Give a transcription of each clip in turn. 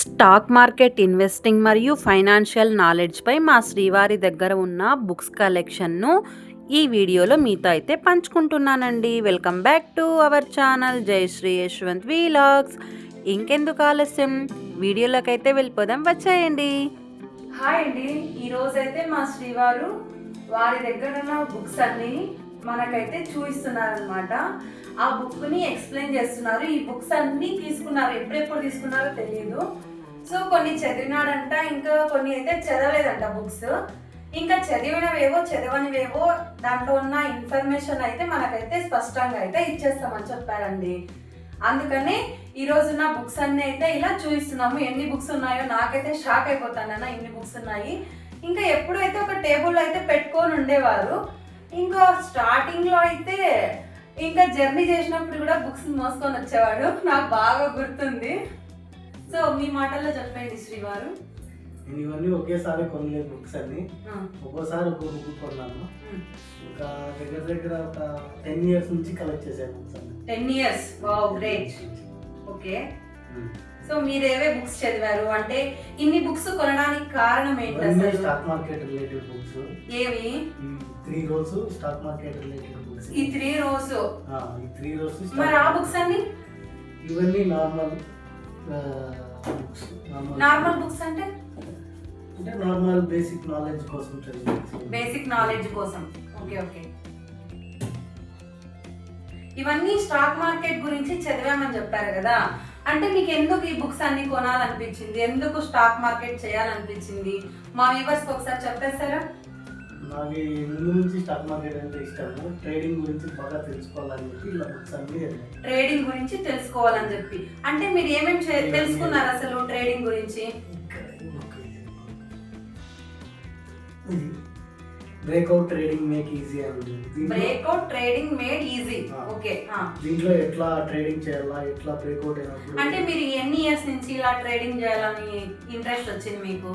Stock market investing మరియు financial నాలెడ్జ్పై మా శ్రీవారి దగ్గర ఉన్న బుక్స్ కలెక్షన్ను ఈ వీడియోలో మీతో అయితే పంచుకుంటున్నానండి. Welcome back to our channel Jayasri Yashwant vlogs. ఇంకెందుకు ఆలస్యం, వీడియోలోకి అయితే వెళ్ళిపోదాం, వచ్చేయండి. హాయ్ అండి, ఈరోజైతే మా శ్రీవారు వారి దగ్గర ఉన్న బుక్స్ అన్ని మనకైతే చూపిస్తున్నారనమాట. ఆ బుక్ని ఎక్స్ప్లెయిన్ చేస్తున్నారు. ఈ బుక్స్ అన్ని తీసుకున్నారు, ఎప్పుడెప్పుడు తీసుకున్నారో తెలియదు. సో కొన్ని చదివినాడంట, ఇంకా కొన్ని అయితే చదవలేదంట బుక్స్. ఇంకా చదివినవేవో చదవనివేవో దాంట్లో ఉన్న ఇన్ఫర్మేషన్ అయితే మనకైతే స్పష్టంగా అయితే ఇచ్చేస్తామని చెప్పారండి. అందుకని ఈ రోజు నా బుక్స్ అన్ని అయితే ఇలా చూపిస్తున్నాము. ఎన్ని బుక్స్ ఉన్నాయో నాకైతే షాక్ అయిపోతానన్నా, ఇన్ని బుక్స్ ఉన్నాయి. ఇంకా ఎప్పుడైతే ఒక టేబుల్ అయితే పెట్టుకొని ఉండేవారు. ఇంకా స్టార్టింగ్ లో అయితే ఇంకా జర్నీ చేసినప్పుడు కూడా బుక్స్ మోసుకొని వచ్చేవాడు, నాకు బాగా గుర్తుంది. సో మీ మాటల్లో చెప్పండి శ్రీవారు. నేను ఇవన్నీ ఒకేసారి కొనలేదు బుక్స్ అన్ని, ఒక్కోసారి ఒక్కో బుక్ కొన్నాను. ఇంకా దగ్గర దగ్గర ఒక 10 years నుంచి కలెక్ట్ చేశాను బుక్స్ అన్ని. 10 years, wow, great. Okay, so మీరు ఏవే బుక్స్ చదివారు? అంటే ఇన్ని బుక్స్ కొనడానికి కారణం ఏంటి అసలు? Stock market related books. ఏవి? 3 rows stock market related books. ఈ 3 rows. ఈ 3 rows. మరి ఆ బుక్స్ అన్ని? ఇవన్నీ నార్మల్ బుక్స్. నార్మల్ బుక్స్ అంటే నార్మల్ బేసిక్ నాలెడ్జ్ కోసం చదివే. బేసిక్ నాలెడ్జ్ కోసం. Okay okay. ఇవన్నీ స్టాక్ మార్కెట్ గురించి చదివామని చెప్పారు కదా, అంటే మీకు ఎందుకు ఈ బుక్స్ అన్ని కొనాలనిపించింది? ఎందుకు స్టాక్ మార్కెట్ చేయాలనిపించింది? మా వ్యూవర్స్కి ఒకసారి చెప్పేస్తారా? నాకు ముందు నుంచి స్టాక్ మార్కెట్ అంటే ఇష్టము. ట్రేడింగ్ గురించి బాగా తెలుసుకోవాలని చెప్పి ఇలా బుక్స్ అన్ని. ట్రేడింగ్ గురించి తెలుసుకోవాలని చెప్పి అంటే మీరు ఏమేమి తెలుసుకున్నారు అసలు ట్రేడింగ్ గురించి? బ్రేక్అవుట్ ట్రేడింగ్ మేక్ ఈజీ అని. Breakout trading made easy. Okay. దీంట్లో ఎట్లా ట్రేడింగ్ చేయాలా, ఎట్లా బ్రేక్అవుట్ అయినప్పుడు. అంటే మీరు ఎన్ని ఇయర్స్ నుంచి ఇలా ట్రేడింగ్ చేయాలని ఇంట్రెస్ట్ వచ్చింది మీకు?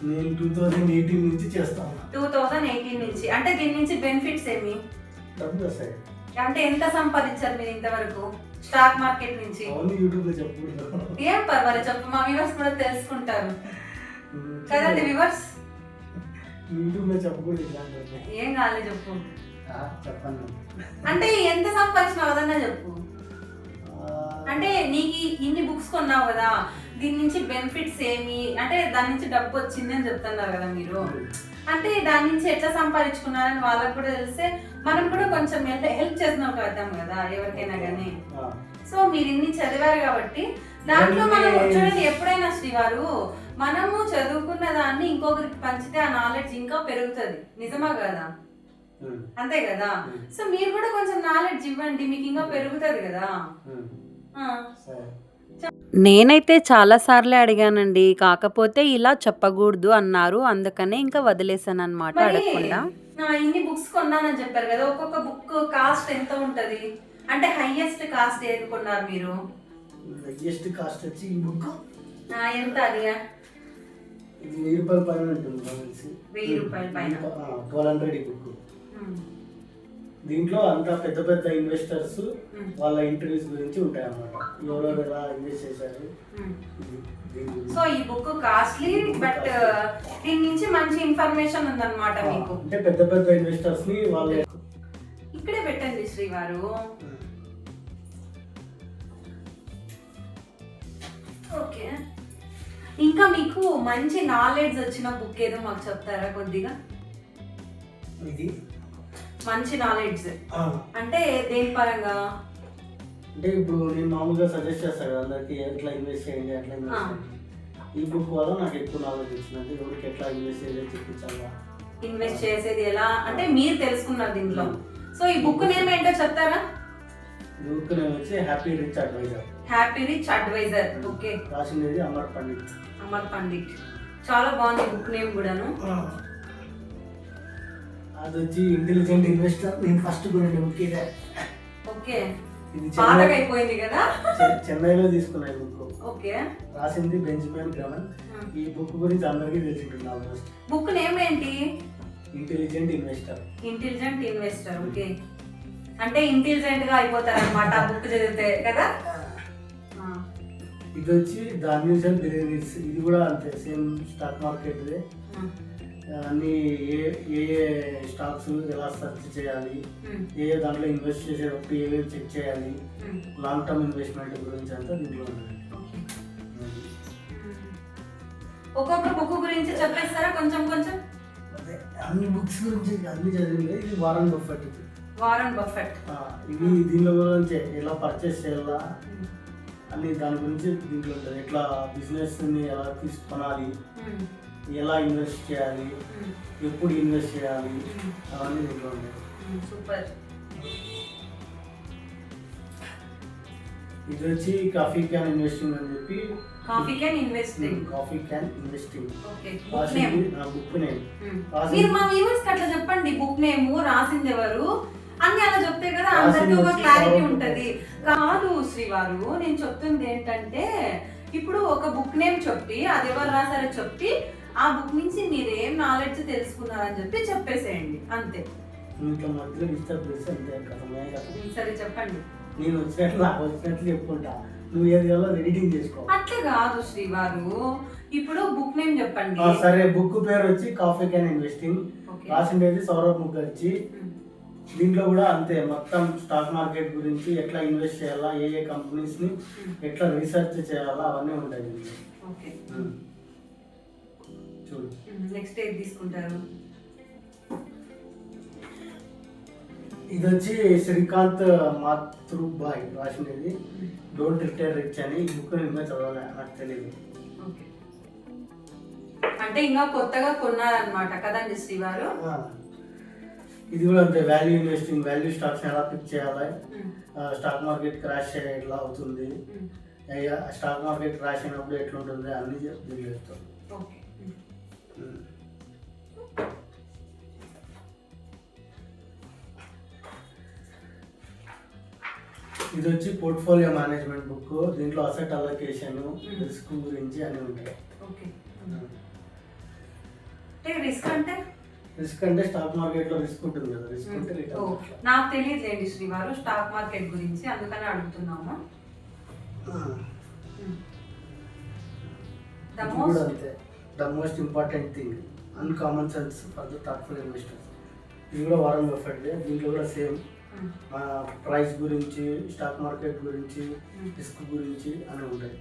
నేను 2018 నుంచి చేస్తాను. 2018 నుంచి. అంటే దీని నుంచి బెనిఫిట్స్ ఏమి? డబ్బులు వస్తాయి. అంటే ఎంత సంపాదించారు మీరు ఇంతవరకు స్టాక్ మార్కెట్ నుంచి? అవును, యూట్యూబ్ లో చెప్పకూడదు. ఏం పర్వాలేదు, చెప్పు, మా వ్యూవర్స్ కూడా తెలుసుకుంటారు కదండి వ్యూవర్స్. యూట్యూబ్ లో చెప్పకూడదు ఇట్లాంటి. ఏం కాలే, చెప్పు. చెప్పండి. అంటే ఎంత సంపాదించినావు కదన్నా చెప్పు. అంటే నీకు ఇన్ని బుక్స్ కొన్నావు కదా, దీని నుంచి బెనిఫిట్స్ ఏమి, అంటే దాని నుంచి డబ్బు వచ్చింది అని చెప్తున్నారు కదా మీరు. అంటే దాని నుంచి ఎట్లా సంపాదించుకున్నారని వాళ్ళకు కూడా తెలిస్తే మనం కూడా కొంచెం హెల్ప్ చేసినట్టు అవుతాం కదా ఎవరికైనా కానీ. సో మీరు ఇన్ని చదివారు కాబట్టి దాంట్లో మనం చూడండి, ఎప్పుడైనా శ్రీవారు మనము చదువుకున్న దాన్ని ఇంకొకరికి పంచితే ఆ నాలెడ్జ్ ఇంకా పెరుగుతుంది. నిజమా కదా? అంతే కదా? సో మీరు కూడా కొంచెం నాలెడ్జ్ ఇవ్వండి, మీకు ఇంకా పెరుగుతుంది కదా. నేనైతే చాలాసార్లే అడిగానండి, కాకపోతే ఇలా చెప్పకూడదు అన్నారు, అందుకనే ఇంకా వదిలేసాను అనమాట అడగకుండా. ఇన్ని బుక్స్ కొన్నానని చెప్పారు కదా, ఒక్కొక్క బుక్ కాస్ట్ ఎంత ఉంటది? అంటే హైయెస్ట్ కాస్ట్ ఏది కొన్నారు మీరు? హైయెస్ట్ కాస్ట్ వచ్చి ఈ బుక్ ఎంత? అది ఇది 1000 రూపాయల పైన ఉంటుంది. 1000 రూపాయల పైన. 1200 ఈ బుక్. దీంట్లో అంతా పెద్ద పెద్ద ఇన్వెస్టర్స్ వాళ్ళ ఇంటర్వ్యూస్ గురించి ఉంటాయి అన్నమాట. ఎవరెవరు ఎలా ఇన్వెస్ట్ చేశారు. సో ఈ బుక్ కాస్ట్లీ, బట్ దీని నుంచి మంచి ఇన్ఫర్మేషన్ ఉందన్నమాట మీకు. అంటే పెద్ద పెద్ద ఇన్వెస్టర్స్ ని వాళ్ళే. ఇక్కడే పెట్టండి శ్రీవారు. ఓకే, ఇంకా మీకు మంచి నాలెడ్జ్ వచ్చిన బుక్ ఏదో మాకు చెప్తారా కొద్దిగా? ఇది మంచి నాలెడ్జ్ అంటే దేని పరంగా? అంటే ఇప్పుడు నేను మామూలుగా సజెస్ట్ చేస్తాను కదా అందరికి, ఎట్లా ఇన్వెస్ట్ చేయండి, ఎట్లా ఇన్వెస్ట్ చేయండి. ఈ బుక్ వల్ల నాకు ఎక్కువ నాలెడ్జ్ వచ్చింది. ఎవరికి ఎట్లా ఇన్వెస్ట్ చేయాలి చెప్పించాలా, ఇన్వెస్ట్ చేసేది ఎలా అంటే మీరు తెలుసుకున్నారు దీంట్లో. సో ఈ బుక్ నేమ్ ఏంటో చెప్తారా? బుక్ నేమ్ వచ్చి Happy Rich Advisor. Happy Rich Advisor. Okay, రాసింది అమర్ పండిట్. అమర్ పండిట్. చాలా బాగుంది బుక్ నేమ్ కూడాను. అది వచ్చి ఇంటెలిజెంట్ ఇన్వెస్టర్. నేను ఫస్ట్ కొనే బుక్ ఇదే. ఓకే, ఇది పాతగా అయిపోయింది కదా. చెన్నైలో తీసుకున్నాయి బుక్. ఓకే, రాసింది బెంజమిన్ గ్రామన్. ఈ బుక్ గురించి అందరికీ తెలిసింటుంది ఆల్మోస్ట్. బుక్ నేమ్ ఏంటి? Intelligent investor. Intelligent investor. Okay, అంటే ఇంటెలిజెంట్ గా అయిపోతారు అనమాట ఆ బుక్ చదివితే కదా. ఇది వచ్చి ద అన్యూజువల్ బిలీనియర్స్. ఇది కూడా అంతే, సేమ్ స్టాక్ మార్కెట్. అన్ని ఏ ఏ స్టాక్స్ ఎలా సెర్చ్ చేయాలి, ఏ దాంట్లో ఇన్వెస్ట్ చేసేటప్పుడు ఏమేమి చెక్ చేయాలి, లాంగ్ టర్మ్ ఇన్వెస్ట్మెంట్ గురించి అంతా దీంట్లో ఉన్నది. ఒక్కొక్క బుక్ గురించి చెప్పేస్తారా కొంచెం కొంచెం? అదే అన్ని బుక్స్ గురించి అన్ని చదివింది. ఇది వారన్ బఫెట్. వారన్ బఫెట్ ఇవి దీనిలో గురించి ఎలా పర్చేస్ చేయాలా అన్ని దాని గురించి దీంట్లో ఉంటుంది. ఎట్లా బిజినెస్ని ఎలా తీసుకొనాలి, ఎలా ఇన్వెస్ట్ చేయాలి, ఎప్పుడు ఇన్వెస్ట్ చేయాలి, అవన్నీ దీంట్లో ఉంటాయి. సూపర్. ఇది వచ్చి కాఫీ క్యాన్ ఇన్వెస్టింగ్ అని చెప్పి. Coffee can investing. Coffee can investing. Okay. Book name. మీరు మా వ్యూవర్స్ కి అట్లా చెప్పండి, బుక్ నేమ్, రాసింది ఎవరు అన్ని అలా చెప్తే కదా అందరికీ ఒక క్లారిటీ ఉంటది. కాదు శ్రీవారు, నేను చెప్తుంది ఏంటంటే ఇప్పుడు ఒక బుక్ నేమ్ చెప్పి అది ఎవరు రాసారో చెప్పి ఆ బుక్ నుంచి మీరు ఏం నాలెడ్జ్ తెలుసుకున్నారని చెప్పి చెప్పేసేయండి అంతే. ఇంట్లో మధ్యలో డిస్టర్బ్ చేస్తే అంతే కథమే కదా. సరే చెప్పండి. నేను వచ్చినట్లు నాకు వచ్చినట్లు చెప్పుకుంటా, నువ్వు ఏది కావాలో ఎడిటింగ్ చేసుకో. అట్లా కాదు శ్రీవారు, ఇప్పుడు బుక్ నేమ్ చెప్పండి. సరే, బుక్ పేరు వచ్చి కాఫీ క్యాన్ ఇన్వెస్టింగ్. రాసిండేది సౌరభ్ ముఖర్జీ. దీంట్లో కూడా అంతే, మొత్తం స్టాక్ మార్కెట్ గురించి ఎట్లా ఇన్వెస్ట్ చేయాలా, ఏ ఏ కంపెనీస్ ని ఎట్లా రీసెర్చ్ చేయాలా అవన్నీ ఉంటాయి. ఓకే, చూడు. నెక్స్ట్ ఏది తీసుకుంటారు? ఇది వచ్చి శ్రీకాంత్ మాతృబాయ్ రాసినది, డోంట్ రిటైర్ రిచ్ అని. ఈ బుక్ ఇంకా చదవాలి, నాకు తెలియదు. అంటే ఇంకా కొత్తగా కొన్నారనమాట కదండి శ్రీవారు. ఇది కూడా అంతే, వాల్యూ ఇన్వెస్టింగ్, వాల్యూ స్టాక్స్ ఎలా పిక్ చేయాలి, స్టాక్ మార్కెట్ క్రాష్ ఎట్లా అవుతుంది, స్టాక్ మార్కెట్ క్రాష్ అయినప్పుడు ఎట్లుంటుంది అన్ని చెప్తాం. ఇది వచ్చి పోర్ట్ఫోలియో మేనేజ్మెంట్ బుక్. దీంట్లో అసెట్ అలొకేషన్, రిస్క్ గురించి అన్ని ఉంటాయి. రిస్క్ అంటే స్టాక్ మార్కెట్ లో రిస్క్ ఉంటుంది కదా, రిస్క్ అంటే రిటర్న్. నాకు తెలియదులేండి శ్రీవారు స్టాక్ మార్కెట్ గురించి, అందుకని అడుగుతున్నాము. అంతే, the most important thing, uncommon sense for the thoughtful investors. ఇది కూడా వారన్ బఫెట్. దీంట్లో కూడా సేమ్ ప్రైస్ గురించి, స్టాక్ మార్కెట్ గురించి, రిస్క్ గురించి అని ఉంటాయి.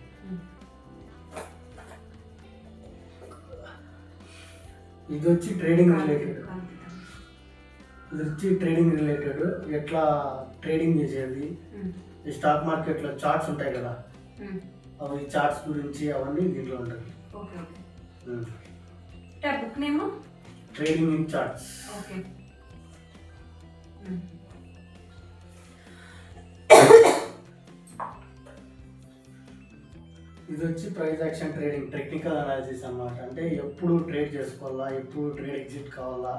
ఇది వచ్చి ట్రేడింగ్ రిలేటెడ్. ఇది వచ్చి ట్రేడింగ్ రిలేటెడ్, ఎట్లా ట్రేడింగ్ చేసేది, ఈ స్టాక్ మార్కెట్లో చార్ట్స్ ఉంటాయి కదా, అవి చార్ట్స్ గురించి అవన్నీ దీంట్లో ఉంటాయి. Book name trading in charts. ఇది వచ్చి price action trading, technical analysis అన్నమాట. అంటే ఎప్పుడు ట్రేడ్ చేసుకోవాలా, ఎప్పుడు ట్రేడ్ ఎగ్జిట్ కావాలా,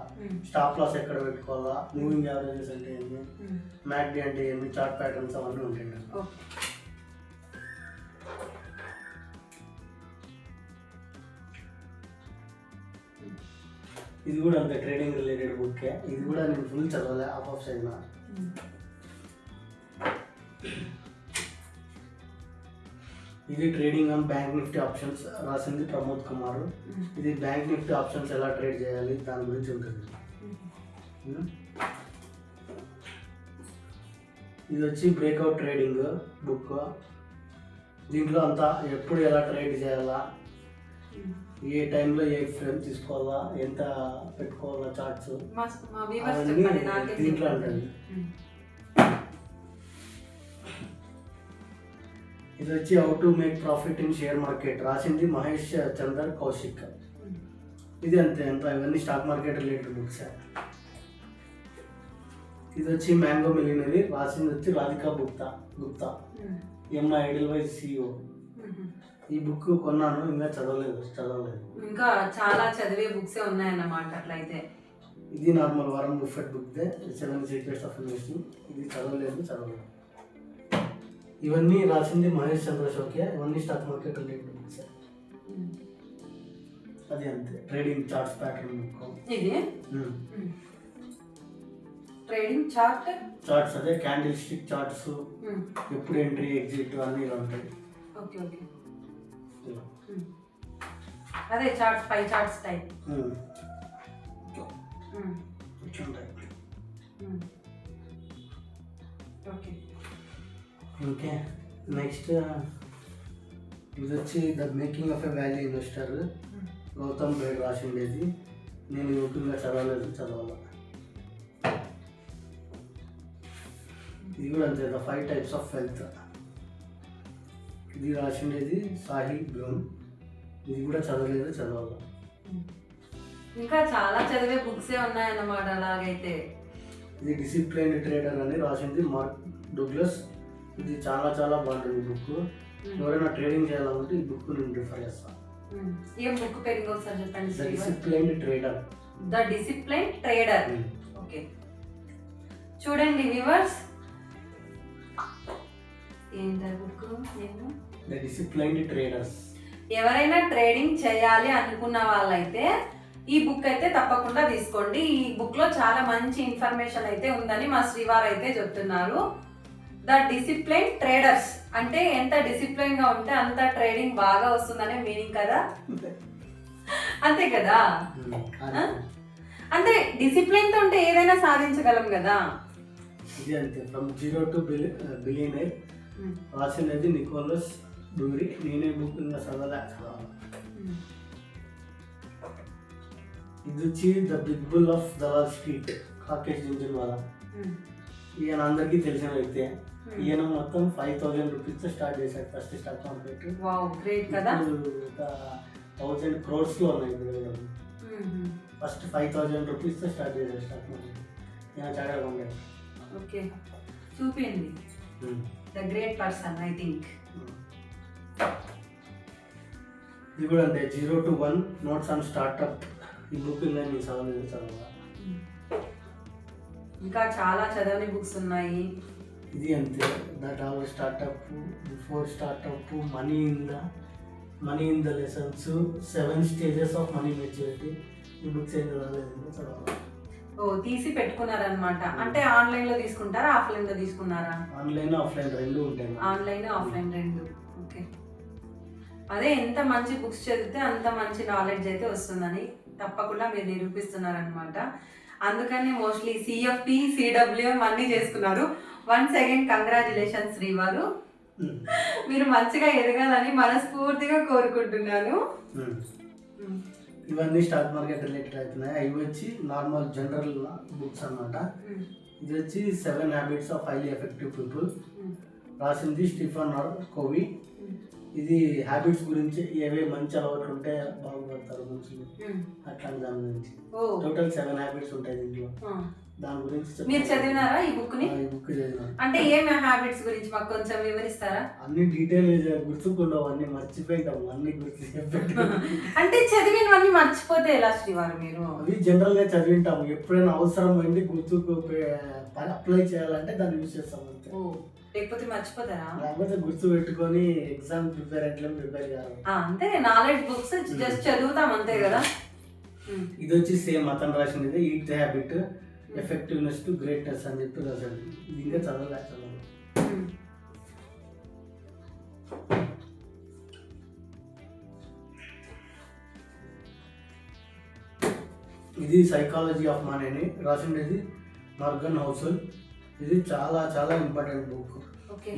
స్టాప్ లాస్ ఎక్కడ పెట్టుకోవాలా, మూవింగ్ యావరేజెస్ అంటే ఏమి, మ్యాక్డీ అంటే ఏమి, చార్ట్ ప్యాటర్న్స్ అవన్నీ ఉంటాయి. ఇది కూడా అంతే, ట్రేడింగ్ రిలేటెడ్ బుక్కే. ఇది కూడా నేను ఫుల్ చదవాలి, ఆఫ్ చదివిన. ఇది trading on bank Nifty options, రాసింది ప్రమోద్ కుమార్. ఇది బ్యాంక్ నిఫ్టీ ఆప్షన్స్ ఎలా ట్రేడ్ చేయాలి దాని గురించి ఉంటుంది. ఇది వచ్చి బ్రేక్అవుట్ ట్రేడింగ్ బుక్. దీంట్లో అంతా ఎప్పుడు ఎలా ట్రేడ్ చేయాలా, ఏ టైంలో ఏ ఫ్రేమ్ తీసుకోవాలా, ఎంత పెట్టుకోవాలా చార్ట్స్ అవన్నీ దీంట్లో ఉంటుంది. ఇది వచ్చి how to make profit in share market, రాసింది మహేష్ చందర్ కౌశిక్. ఇది అంతే, ఇవన్నీ స్టాక్ మార్కెట్ రిలేటెడ్ బుక్స్. ఇది వచ్చి మ్యాంగో మిలియనరీ, రాసింది వచ్చి Radhika Gupta, MI Edelweiss CEO. ఈ బుక్ కొన్నాను, ఇంకా చదవలేదు. ఇంకా చాలా చదివే బుక్సే ఉన్నాయన్నమాట అట్లయితే. ఇది normal Warren Buffett book, 7 secrets of investing. ఇది చదవలేదు. ఇవన్నీ రాసింది మహేష్ చంద్రశోకే. ఇవన్నీ స్టాక్ మార్కెట్ రిలేటెడ్ బుక్స్. అది అంతే, ట్రేడింగ్ చార్ట్స్ ప్యాటర్న్ బుక్. ఇది ట్రేడింగ్ చార్ట్స్ అదే క్యాండిల్ స్టిక్ చార్ట్స్, ఎప్పుడు ఎంట్రీ ఎగ్జిట్ అన్నీ ఇలా ఉంటాయి. ఓకే. అదే చార్ట్స్, 5 చార్ట్స్ టైప్. ఉంటాయి. ఓకే ఓకే, నెక్స్ట్ ఇది వచ్చి the making of a value investor, Gautam Baid రాసిండేది. నేను యూట్యూబ్లో చదవాలి. ఇది కూడా అంతే, ద 5 టైప్స్ ఆఫ్ వెల్త్. ఇది రాసిండేది సాహి బ్లూమ్. ఇది కూడా చదవాలి. ఇంకా చాలా చదివే బుక్సే ఉన్నాయన్నమాట. అలాగైతే ఇది డిసిప్లైన్డ్ ట్రేడర్ అని రాసింది మార్క్ డగ్లస్. ఇది చాలా బాగుంటుంది బుక్. ఎవరైనా ట్రేడింగ్ చేయాలనుకుంటే ఈ బుక్ నేను రిఫర్ చేస్తాను. ఏం బుక్ పేరు ఒకసారి చెప్పండి. The disciplined trader. The discipline trader. Okay, చూడండి వ్యూవర్స్, ఏంటా బుక్ నేను ద డిసిప్లైన్డ్ ట్రేడర్స్. ఎవరైనా ట్రేడింగ్ చేయాలి అనుకున్న వాళ్ళైతే ఈ బుక్ అయితే తప్పకుండా తీసుకోండి. ఈ బుక్ లో చాలా మంచి ఇన్ఫర్మేషన్ అయితే ఉందని మా శ్రీవారు అయితే చెప్తున్నారు. ద డిసిప్లైన్ ట్రేడర్స్ అంటే ఎంత డిసిప్లైన్ గా ఉంటే అంత ట్రేడింగ్ బాగా వస్తుందనే మీనింగ్ కదా. అంతే కదా, అంటే డిసిప్లైన్ తో ఉంటే ఏదైనా సాధించగలం కదా. ఇది అంతే, ఫ్రమ్ జీరో టు బిలియనర్ రాసినది నికోలస్ డూరీ. నేనే బుక్ ఇంకా చదవాలి. ఇది వచ్చి the big bull of Dalal street, Rakesh Jhunjhunwala. ఈయన అందరికీ తెలిసిన వ్యక్తి. ఈయన మొత్తం 5,000 రూపీస్ స్టార్ట్ చేశాడు ఫస్ట్ స్టాక్ మార్కెట్. గ్రేట్ కదా. 1,000 crores లో ఉన్నాయి ఇప్పుడు. ఫస్ట్ 5,000 రూపీస్ స్టార్ట్ చేశాడు స్టాక్ మార్కెట్. ఈయన చాలా బాగుంది. ఓకే, చూపింది the great person I think. ఇది కూడా అంటే 0 to 1 నోట్స్ ఆన్ స్టార్ట్అప్. ఈ బుక్ నేను చదవాలి. ఇంకా చాలా చదవని బుక్స్ ఉన్నాయి. ఇది అంతే, that all startup, before startup, money in the lessons, 7 stages of money maturity. ఈ బుక్స్ ఏం చదవాలి. తీసి పెట్టుకున్నారనమాట. అంటే ఆన్లైన్ లో తీసుకుంటారా, ఆఫ్లైన్ లో తీసుకున్నారా? ఆన్లైన్ ఆఫ్లైన్ రెండు ఉంటాయి. ఆన్లైన్ ఆఫ్లైన్ రెండు. ఓకే, అదే ఎంత మంచి బుక్స్ చదివితే అంత మంచి నాలెడ్జ్ అయితే వస్తుందని తప్పకుండా మీరు నిరూపిస్తున్నారనమాట. అందుకని మోస్ట్లీ CFP, CWM అన్నీ చేసుకున్నారు. వన్స్ అగైన్ కంగ్రాచులేషన్స్ శ్రీవారు, మీరు మంచిగా ఎదగాలని మనస్ఫూర్తిగా కోరుకుంటున్నాను. ఇవన్నీ స్టాక్ మార్కెట్ రిలేటెడ్ అవుతున్నాయి. అవి వచ్చి నార్మల్ జనరల్ బుక్స్ అన్నమాట. ఇది వచ్చి 7 habits of highly effective people, రాసింది స్టీఫెన్ కోవీ. ఇది హ్యాబిట్స్ గురించి, ఏవే మంచి అలవాట్లు ఉంటే బాగుపడతారు మనుషులు, అట్లాంటి దాని గురించి. టోటల్ 7 హ్యాబిట్స్ ఉంటాయి దీంట్లో. దాని గురించి మీరు చదివినారా ఈ బుక్ ని? ఈ బుక్ చదివినా. అంటే ఏం హ్యాబిట్స్ గురించి మాకు కొంచెం వివరిస్తారా? అన్ని డీటెయిల్ గుర్తుకుండవు, అన్ని మర్చిపోయింటాము. అన్ని గుర్తు అంటే చదివినవన్నీ మర్చిపోతే ఎలా శ్రీవారు మీరు? అవి జనరల్ గా చదివింటాము. ఎప్పుడైనా అవసరం అయింది గుర్తుకు అప్లై చేయాలంటే దాన్ని యూజ్ చేస్తాం అంతే. లేకపోతే మర్చిపోతారా? లేకపోతే గుర్తు పెట్టుకొని ఎగ్జామ్ ప్రిపేర్ కాదు. అంతే, నాలెడ్జ్ బుక్స్ జస్ట్ చదువుతాం అంతే కదా. ఇది వచ్చి సేమ్ అతను రాసినది, eighth habit effectiveness to greatness అని చెప్పి రాశాడు. ఇది ఇంకా చదవలేదు. ఇది సైకాలజీ ఆఫ్ మనీ అని రాసిండేది మార్గన్ హౌసెల్. ఇది చాలా ఇంపార్టెంట్ బుక్.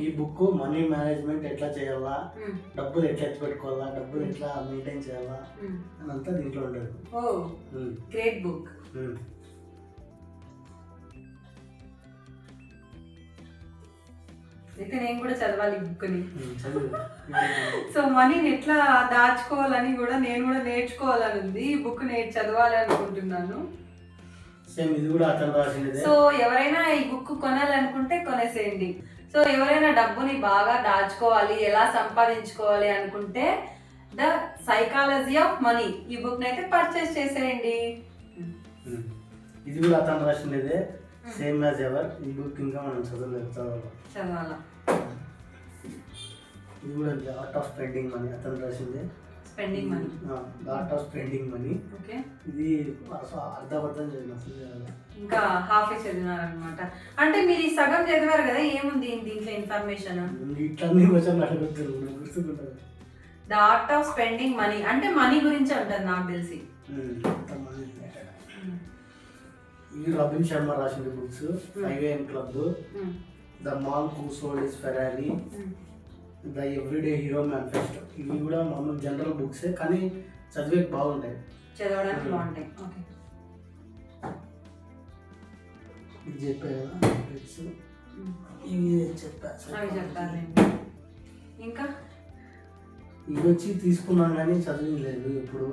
ఈ బుక్ మనీ మేనేజ్మెంట్ ఎట్లా చేయాలా, డబ్బులు ఎట్లా ఎత్తి పెట్టుకోవాలా, డబ్బులు ఎట్లా మెయింటైన్ చేయాలా అని అంతా దీంట్లో ఉంటుంది. Great book. అయితే నేను కూడా చదవాలి ఈ బుక్ ని. సో మనీని ఎట్లా దాచుకోవాలని కూడా నేను కూడా నేర్చుకోవాలని ఉంది. ఈ బుక్ నేను చదవాలి అనుకుంటున్నాను. సేమ్ ఇది కూడా అతను రాసింది. సో ఎవరైనా ఈ బుక్ కొనాలనుకుంటే కొనేసేయండి. సో ఎవరైనా డబ్బుని బాగా దాచుకోవాలి, ఎలా సంపాదించుకోవాలి అనుకుంటే ద సైకాలజీ ఆఫ్ మనీ ఈ బుక్ అయితే పర్చేస్ చేసేయండి. ఇది కూడా అతను రాసిందే, సేమ్ యాజ్ ఎవర్. ఈ బుక్ ఇంకా మనం చదవాలా. ఇది కూడా ఆర్ట్ ఆఫ్ స్పెండింగ్ మనీ అతను రాసిందే. Spending money, art of spending money. Okay, ఇది అర్ధపర్థం చదివిన, ఇంకా హాఫ్ చదివినారనమాట. అంటే మీరు ఈ సగం చదివారు కదా, ఏముంది దీంట్లో ఇన్ఫర్మేషన్? ఇట్లన్నీ క్వశ్చన్లు అడగొద్దు, గుర్తుకుంటారు. The art of spending money అంటే మనీ గురించి ఉంటుంది నాకు తెలిసి. ఇవి రాబిన్ శర్మ రాసిన books. Five AM club, the monk who sold his Ferrari, the everyday hero manifesto. ఇవి కూడా మామూలు జనరల్ బుక్సే కానీ చదివే బాగుంటాయి, చదవడానికి బాగుంటాయి. ఓకే, ఇది చెప్పే కదా బుక్స్. ఇవి అవి చెప్తాను. ఇంకా ఇవి వచ్చి తీసుకున్నాను కానీ చదివలేదు ఎప్పుడు.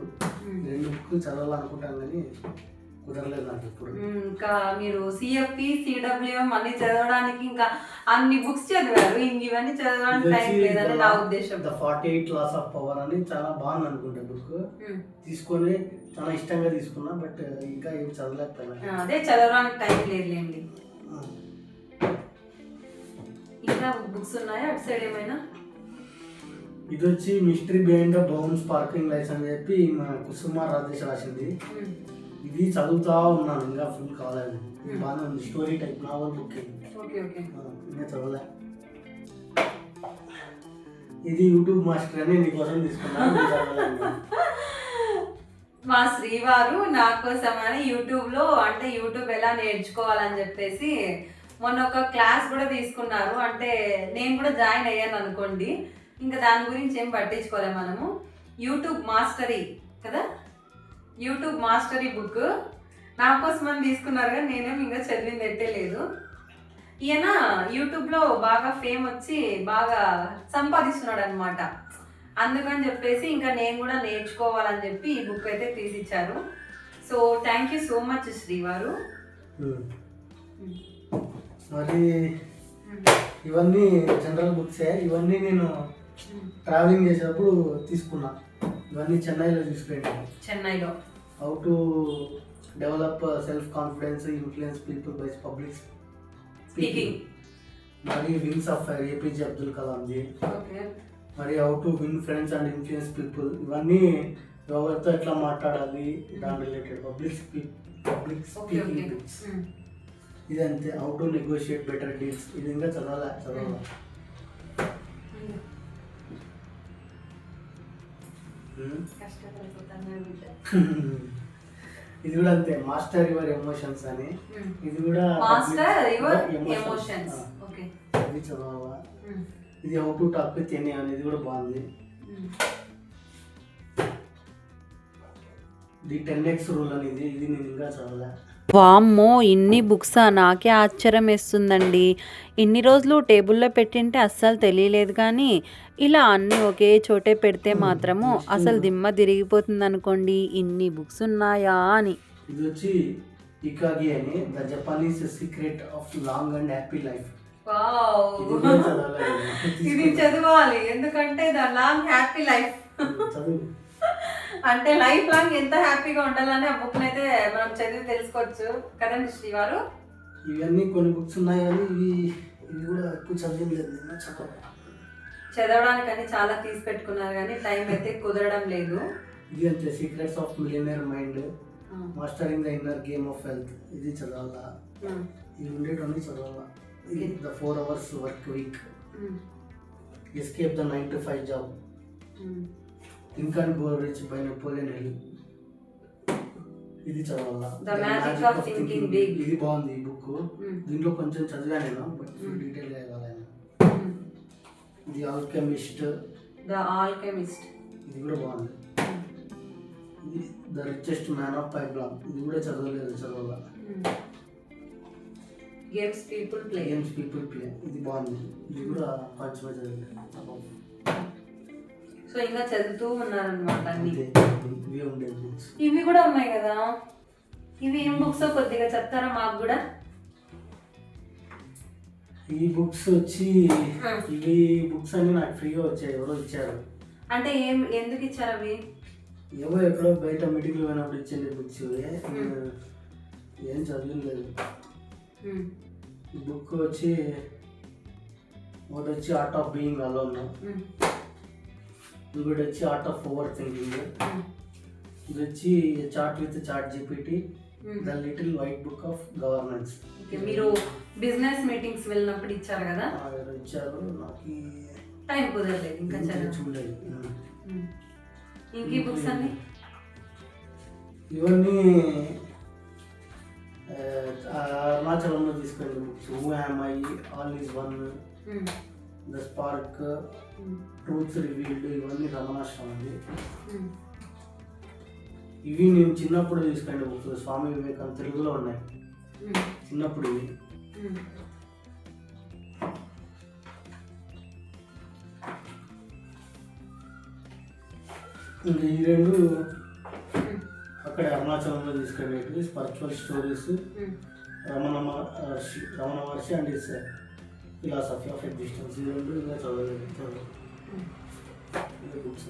2 బుక్లు చదవాలనుకుంటాను కానీ కుదరలేదు నాకు ఇప్పుడు. ఇంకా మీరు సిఎఫ్పి సిడబ్ల్యూఎం అన్ని చదవడానికి ఇంకా అన్ని బుక్స్ చదివారు, ఇవన్నీ చదవడానికి టైం లేదని నా ఉద్దేశం. ద 48 Laws of Power అని చాలా బాగుంది అనుకుంటా బుక్. తీసుకొని చాలా ఇష్టంగా తీసుకున్నా, బట్ ఇంకా ఏం చదవలేకపోయినా. అదే చదవడానికి టైం లేదులేండి. ఇంకా బుక్స్ ఉన్నాయా అటు సైడ్ ఏమైనా? ఇది వచ్చి mystery behind the brown sparkling lights అని చెప్పి మన కుసుమ రాజేష్ రాసింది. ఇది చదువుతా ఉన్నాను, ఇంకా ఫుల్ కాలేదు. బాగానే ఉంది, స్టోరీ టైప్ నావల్ బుక్. ఇంకా చదవలే. ఇది యూట్యూబ్ మాస్టర్ అని నీకోసం తీసుకున్నాను. మా శ్రీవారు నా కోసం అని యూట్యూబ్లో అంటే యూట్యూబ్ ఎలా నేర్చుకోవాలని చెప్పేసి మొన్న ఒక క్లాస్ కూడా తీసుకున్నారు. అంటే నేను కూడా జాయిన్ అయ్యాను అనుకోండి. ఇంకా దాని గురించి ఏం పట్టించుకోలే మనము. యూట్యూబ్ మాస్టరీ కదా, యూట్యూబ్ మాస్టరీ బుక్ నా కోసం అని తీసుకున్నారు కానీ నేనేం ఇంకా చదివింది అయితే లేదు. ఈయన యూట్యూబ్లో బాగా ఫేమ్ వచ్చి బాగా సంపాదిస్తున్నాడు అనమాట. అందుకని చెప్పేసి ఇంకా నేను కూడా నేర్చుకోవాలని చెప్పి ఈ బుక్ అయితే తీసిచ్చారు. So thank you so much శ్రీవారు. మరి ఇవన్నీ జనరల్ బుక్సే. ఇవన్నీ నేను ట్రావెలింగ్ చేసేటప్పుడు తీసుకున్నా. ఇవన్నీ చెన్నైలో తీసుకెళ్ళాను. చెన్నైలో how to develop self confidence, influence people by public speaking. మరి wings of fire APJ Abdul kalonji. మరి how to win friends and influence people. ఇవన్నీ ఎవరితో ఎట్లా మాట్లాడాలి దాని related public speaking books. ఇదంతే. How to negotiate better deals. ఇది ఇంకా చదవాలా. ఇది కూడా అంతే. మాస్టర్ యువర్ ఎమోషన్స్ అని. ఇది కూడా ఇది చదవాలా. ఇది how to talk with any అని. ఇది కూడా బాగుంది. ది 10x రూల్ అనేది. ఇది నేను ఇంకా చదవలే. వామ్మో, ఇన్ని బుక్సా? నాకే ఆశ్చర్యం వేస్తుందండి. ఇన్ని రోజులు టేబుల్లో పెట్టింటే అస్సలు తెలియలేదు, కానీ ఇలా అన్నీ ఒకే చోటే పెడితే మాత్రము అసలు దిమ్మ తిరిగిపోతుంది అనుకోండి, ఇన్ని బుక్స్ ఉన్నాయా అని. ఇది వచ్చి ఇకాగి అని, the Japanese secret of long and happy life. ఇది చదవాలి, ఎందుకంటే ద లాంగ్ హ్యాపీ లైఫ్ అంటే లైఫ్ లాంగ్ ఎంత హ్యాపీగా ఉండాలని ఆ బుక్ అయితే మనం చదివి తెలుసుకోవచ్చు కదండి శ్రీవారు. ఇవన్నీ కొన్ని బుక్స్ ఉన్నాయి కానీ ఇవి కూడా ఎక్కువ చదివలేదు. చదవడానికని చాలా తీసి పెట్టుకున్నారు కానీ టైం అయితే కుదరడం లేదు. ఇది అంతే. Secrets of millionaire mind, mastering the inner game of health. ఇది చదవాలా. ఇవి ఉండేటన్నీ చదవాలా. The 4 hours work week, escape the 9 to 5 job, think and grow rich by Napoleon Hill. ఇది చదవాలా. The magic of thinking big. ఇది బాగుంది ఈ బుక్. దీంట్లో కొంచెం చదివాను నేను, బట్ ఫుల్ డీటెయిల్ గా ఇవ్వాలి. The alchemist. ఇది కూడా బాగుంది. ఇది ద రిచెస్ట్ మ్యాన్ ఆఫ్ పైబ్లాన్. ఇది కూడా చదవాలా. Games people play. ఇది బాగుంది. ఇది కూడా కొంచెం చదివాను. సో ఇంకా చదువుతూ ఉన్నారనమాట అన్ని. బుక్స్ ఇవి కూడా ఉన్నాయి కదా, ఇవి ఏం బుక్స్ కొద్దిగా చెప్తారా మాకు కూడా? ఈ బుక్స్ వచ్చి ఇవి బుక్స్ అన్ని నాకు ఫ్రీగా వచ్చాయి, ఎవరో ఇచ్చారు. అంటే ఎందుకు ఇచ్చారు అవి? ఏవో ఎక్కడో బయట మీటింగ్లో పోయినప్పుడు ఇచ్చింది బుక్స్. ఏం చదవలేదు. ఈ బుక్ వచ్చి ఒకటి వచ్చి ఆర్ట్ ఆఫ్ బీయింగ్ అలోన్, ఇంకోటి వచ్చి ఆర్ట్ ఆఫ్ ఓవర్ థింకింగ్, ఇది వచ్చి chat with ChatGPT, the little white book of governance. మీరు బిజినెస్ మీటింగ్స్ వెళ్ళినప్పుడు ఇచ్చారు కదా? ఇచ్చారు. నాకు టైం కుదరలేదు ఇంకా చూడలేదు. ఇంక ఈ బుక్స్ అన్ని ఇవన్నీ అరుణాచలంలో తీసుకెళ్ళిన books. Who am I, all is one, the spark, truths revealed, ఇవన్నీ రమణాశ్రమం అండి. ఇవి నేను చిన్నప్పుడు తీసుకెళ్ళిన బుక్స్. స్వామి వివేకానంద తెలుగులో ఉన్నాయి చిన్నప్పుడు. ఇవి ఇంకా ఈ రెండు అక్కడ అరుణాచలంలో తీసుకెళ్ళేవి. Spiritual stories, Ramana Maharshi and his philosophy of existence. ఈ రెండు ఇంకా చదవలేదు. బుక్స్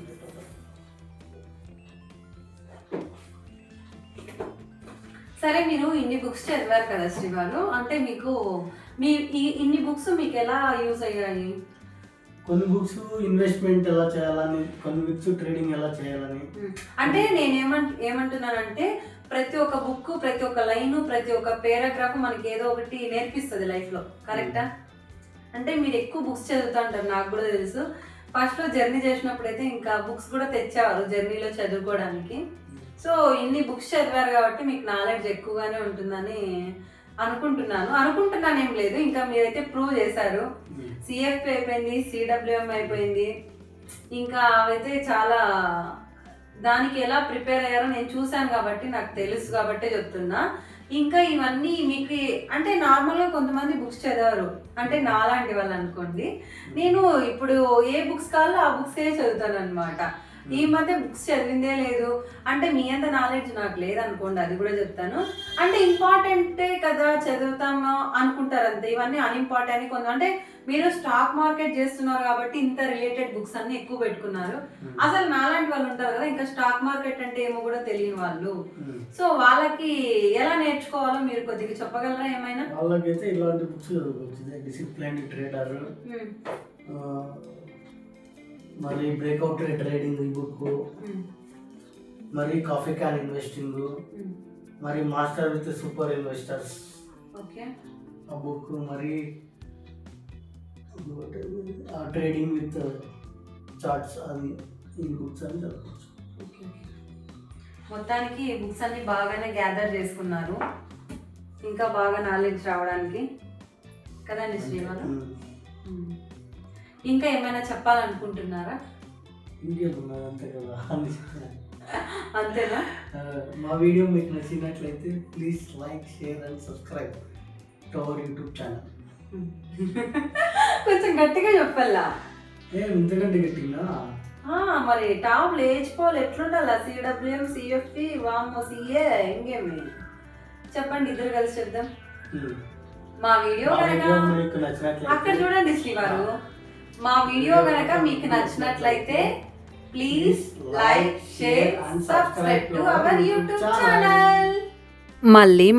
సరే, మీరు ఇన్ని బుక్స్ చదివారు కదా శ్రీవారు, అంటే మీకు ఇన్ని బుక్స్ మీకు ఎలా యూజ్ అయ్యాయి? కొన్ని బుక్స్ ఇన్వెస్ట్మెంట్ ఎలా చేయాలని, కొన్ని బుక్స్ ట్రేడింగ్ ఎలా చేయాలని. అంటే నేను ఏమంటున్నానంటే ప్రతి ఒక్క బుక్, ప్రతి ఒక్క లైన్, ప్రతి ఒక్క పారాగ్రాఫ్ మనకి ఏదో ఒకటి నేర్పిస్తుంది లైఫ్లో, కరెక్టా? అంటే మీరు ఎక్కువ బుక్స్ చదువుతా అంటారు, నాకు కూడా తెలుసు. ఫస్ట్లో జర్నీ చేసినప్పుడు అయితే ఇంకా బుక్స్ కూడా తెచ్చేవారు జర్నీలో చదువుకోవడానికి. సో ఇన్ని బుక్స్ చదివారు కాబట్టి మీకు నాలెడ్జ్ ఎక్కువగానే ఉంటుందని అనుకుంటున్నాను ఏం లేదు, ఇంకా మీరైతే ప్రూవ్ చేశారు. సిఎఫ్పి అయిపోయింది, సిడబ్ల్యూఎం అయిపోయింది, ఇంకా అవైతే చాలా దానికి ఎలా ప్రిపేర్ అయ్యారో నేను చూశాను కాబట్టి నాకు తెలుసు కాబట్టే చెప్తున్నా. ఇంకా ఇవన్నీ మీకు అంటే నార్మల్గా కొంతమంది బుక్స్ చదివారు, అంటే నాలాంటి వాళ్ళు అనుకోండి. నేను ఇప్పుడు ఏ బుక్స్ కావాలో ఆ బుక్సే చదువుతాను అనమాట. ఈ మధ్య బుక్స్ చదివిందే లేదు, అంటే మీ అంత నాలెడ్జ్ నాకు లేదనుకోండి, అది కూడా చెప్తాను. అంటే ఇంపార్టెంటే కదా చదువుతాము అనుకుంటారు అంతే, ఇవన్నీ అన్ఇంపార్టెంట్. కొంచెం అంటే మీరు స్టాక్ మార్కెట్ చేస్తున్నారు కాబట్టి ఇంత రిలేటెడ్ బుక్స్ అన్ని ఎక్కువ పెట్టుకున్నారు. అసలు నాలాంటి వాళ్ళు ఉంటారు కదా, ఇంకా స్టాక్ మార్కెట్ అంటే ఏమో కూడా తెలియని వాళ్ళు. సో వాళ్ళకి ఎలా నేర్చుకోవాలో మీరు కొద్దిగా చెప్పగలరా ఏమైనా? వాళ్ళకైతే ఇలాంటి బుక్స్ చదువుకోవచ్చు. డిసిప్లైన్ ట్రేడర్, మరి బ్రేక్అవుట్ ట్రేడింగ్ ఈ బుక్, మరి కాఫీ క్యాన్ ఇన్వెస్టింగ్, మరి మాస్టర్ విత్ సూపర్ ఇన్వెస్టర్స్ ఆ బుక్, మరి ట్రేడింగ్ విత్ చార్ట్స్, అది ఈ బుక్స్ అని చదవచ్చు. మొత్తానికి ఈ బుక్స్ అన్ని బాగానే గ్యాదర్ చేసుకున్నారు, ఇంకా బాగా నాలెడ్జ్ రావడానికి కదండి శ్రీవారు. ఇంకా ఏమైనా చెప్పాలనుకుంటున్నారా? అంతే కదా, అంతేనా? మా వీడియో మీకు నచ్చినట్లయితే please like, share and subscribe to our YouTube channel. కొంచెం గట్టిగా చెప్పాలా? ఇంతకంటే గట్టిగా మరి టాప్ లేచిపోవాలి ఎట్లుండాలా? సిడబ్ల్యూఎం, సిఎఫ్పి, వామో, సిఏ, ఇంకేమి చెప్పండి, ఇద్దరు కలిసి చెప్దాం. మా వీడియో అక్కడ చూడండి శ్రీవారు, మా వీడియో కనుక మీకు నచ్చినట్లయితే please like, share and subscribe to our YouTube channel.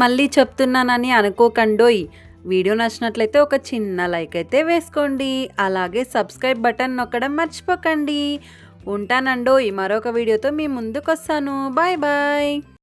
మళ్ళీ చెప్తున్నానని అనుకోకండోయ్. వీడియో నచ్చినట్లయితే ఒక చిన్న లైక్ అయితే వేసుకోండి, అలాగే సబ్స్క్రైబ్ బటన్ నొక్కడం మర్చిపోకండి. ఉంటానండోయ్, మరొక వీడియోతో మీ ముందుకు వస్తాను. Bye bye.